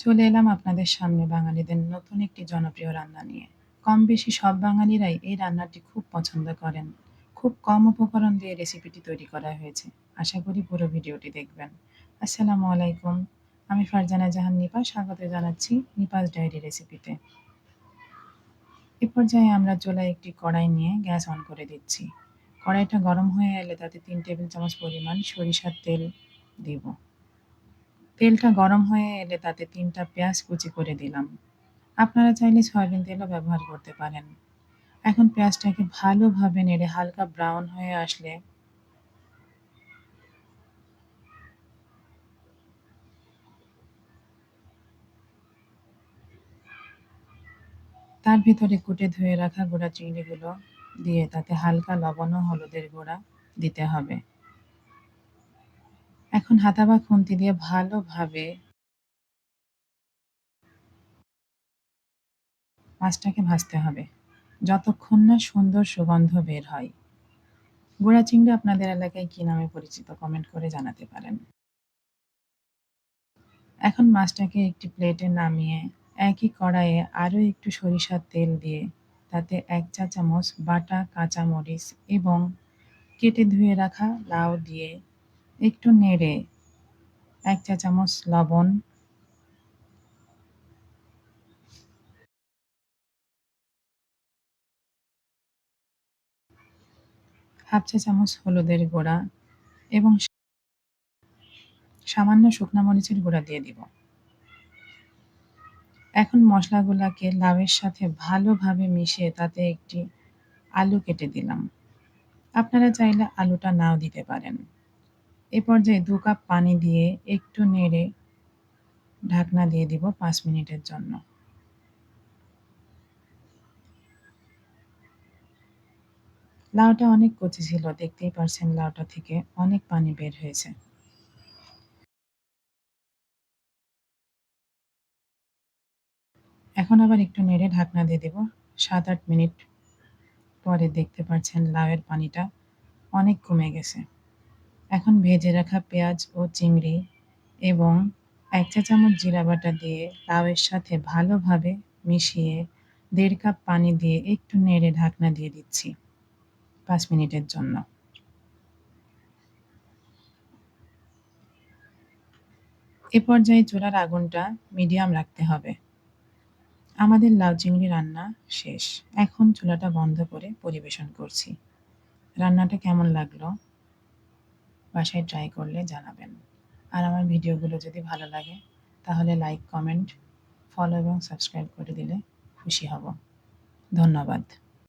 চলে এলাম আপনাদের সামনে বাঙালিদের নতুন একটি জনপ্রিয় রান্না নিয়ে। কম বেশি সব বাঙালিরাই এই রান্নাটি খুব পছন্দ করেন। খুব কম উপকরণ দিয়ে রেসিপিটি তৈরি করা হয়েছে। আশা করি পুরো ভিডিওটি দেখবেন। আসসালামু আলাইকুম। আমি ফারজানা জাহান নিপা স্বাগত জানাচ্ছি নিপাস ডায়েরি রেসিপিতে। এ পর্যায়ে আমরা চুলায় একটি কড়াই নিয়ে গ্যাস অন করে দিচ্ছি। কড়াইটা গরম হয়ে এলে তাতে ৩ টেবিল চামচ পরিমাণ সরিষার তেল দিব। তেলটা গরম হয়ে এলে তাতে ৩টা পেঁয়াজ কুচি করে দিলাম। আপনারা চাইলে সয়াবিন তেলও ব্যবহার করতে পারেন। এখন পেঁয়াজটাকে ভালোভাবে নেড়ে হালকা ব্রাউন হয়ে আসলে তার ভিতরে কুটে ধুয়ে রাখা গুঁড়া চিংড়িগুলো দিয়ে তাতে হালকা লবণ ও হলুদের গুঁড়া দিতে হবে। এখন হাতা বা খুন্তি দিয়ে ভালোভাবে মাছটাকে ভাজতে হবে যতক্ষণ না সুন্দর সুগন্ধ বের হয়। গুঁড়া চিংড়ি আপনাদের এলাকায় কি নামে পরিচিত কমেন্ট করে জানাতে পারেন। এখন মাছটাকে একটি প্লেটে নামিয়ে একই কড়াইয়ে আরও একটু সরিষার তেল দিয়ে তাতে ১ চা চামচ বাটা কাঁচামরিচ এবং কেটে ধুয়ে রাখা লাউ দিয়ে একটু নেড়ে ১ চা চামচ লবণ, ১/২ চা চামচ হলুদের গুঁড়া এবং সামান্য শুকনা মরিচের গুঁড়া দিয়ে দিব। এখন মশলাগুলাকে লাউয়ের সাথে ভালোভাবে মিশিয়ে তাতে একটি আলু কেটে দিলাম। আপনারা চাইলে আলুটা নাও দিতে পারেন। এ পর্যায়ে ২ কাপ পানি দিয়ে একটু নেড়ে ঢাকনা দিয়ে দিব ৫ মিনিটের জন্য। লাউটা অনেক কচি ছিল, দেখতেই পারছেন লাউটা থেকে অনেক পানি বের হয়েছে। এখন আবার একটু নেড়ে ঢাকনা দিয়ে দেব। ৭-৮ মিনিট পরে দেখতে পাচ্ছেন লাউয়ের পানিটা অনেক কমে গেছে। এখন ভেজে রাখা পেঁয়াজ ও চিংড়ি এবং ১ চা চামচ জিরা বাটা দিয়ে লাউয়ের সাথে ভালোভাবে মিশিয়ে ১.৫ কাপ পানি দিয়ে একটু নেড়ে ঢাকনা দিয়ে দিচ্ছি ৫ মিনিটের জন্য। এ পর্যায়ে চুলার আগুনটা মিডিয়াম রাখতে হবে। আমাদের লাউ চিংড়ি রান্না শেষ। এখন চুলাটা বন্ধ করে পরিবেশন করছি। রান্নাটা কেমন লাগলো বাসায় ট্রাই করলে জানাবেন। আর আমার ভিডিওগুলো যদি ভালো লাগে তাহলে লাইক, কমেন্ট, ফলো এবং সাবস্ক্রাইব করে দিলে খুশি হব। ধন্যবাদ।